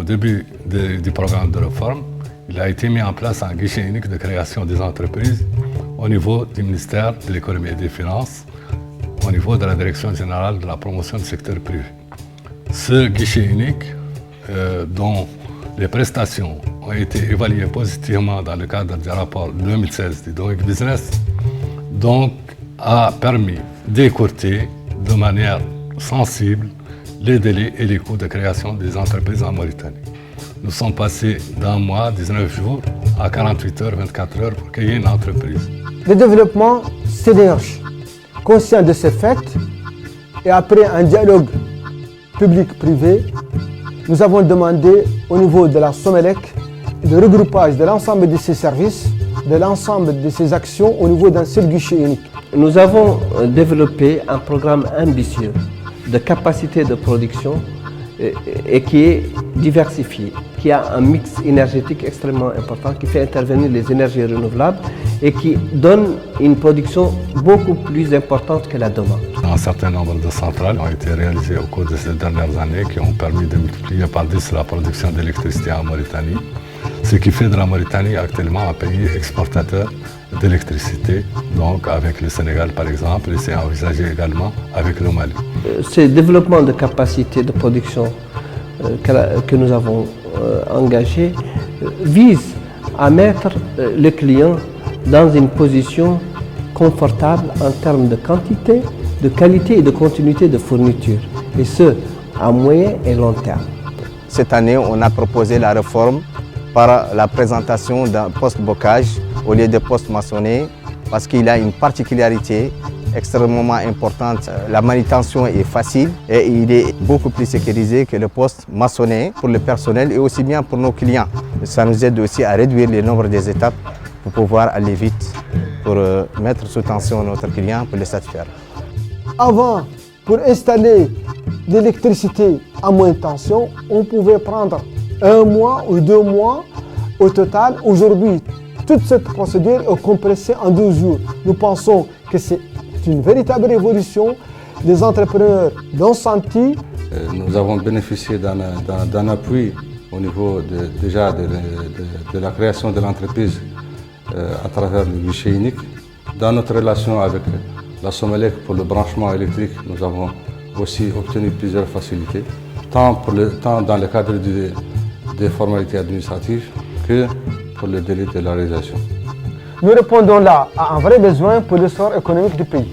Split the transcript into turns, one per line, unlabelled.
au début du programme de réforme, il a été mis en place un guichet unique de création des entreprises au niveau du ministère de l'économie et des finances, au niveau de la direction générale de la promotion du secteur privé. Ce guichet unique, dont les prestations ont été évaluées positivement dans le cadre du rapport 2016 du Doing Business, donc a permis d'écourter de manière sensible les délais et les coûts de création des entreprises en Mauritanie. Nous sommes passés d'un mois, 19 jours, à 48 heures, 24 heures pour créer une entreprise.
Le développement s'énergie. Conscient de ces faits et après un dialogue public-privé, nous avons demandé au niveau de la Somelec le regroupage de l'ensemble de ces services, de l'ensemble de ces actions au niveau d'un seul guichet unique.
Nous avons développé un programme ambitieux de capacité de production et qui est diversifié, qui a un mix énergétique extrêmement important, qui fait intervenir les énergies renouvelables et qui donne une production beaucoup plus importante que la demande.
Un certain nombre de centrales ont été réalisées au cours de ces dernières années qui ont permis de multiplier par 10 la production d'électricité en Mauritanie, ce qui fait de la Mauritanie actuellement un pays exportateur d'électricité, donc avec le Sénégal par exemple, et c'est envisagé également avec le Mali.
Ce développement de capacité de production que nous avons engagé vise à mettre le client dans une position confortable en termes de quantité, de qualité et de continuité de fourniture, et ce, à moyen et long terme.
Cette année, on a proposé la réforme par la présentation d'un poste bocage au lieu de poste maçonné, parce qu'il a une particularité extrêmement importante. La manutention est facile et il est beaucoup plus sécurisé que le poste maçonné pour le personnel et aussi bien pour nos clients. Ça nous aide aussi à réduire le nombre des étapes pour pouvoir aller vite, pour mettre sous tension notre client pour le satisfaire.
Avant, pour installer l'électricité à moyenne tension, on pouvait prendre 1 mois ou 2 mois au total. Aujourd'hui, toute cette procédure est compressée en 12 jours. Nous pensons que c'est une véritable révolution. Les entrepreneurs l'ont senti.
Nous avons bénéficié d'un appui au niveau de la création de l'entreprise à travers le guichet unique. Dans notre relation avec la Somelec pour le branchement électrique, nous avons aussi obtenu plusieurs facilités, tant dans le cadre des formalités administratives que pour le délai de la réalisation.
Nous répondons là à un vrai besoin pour l'essor économique du pays.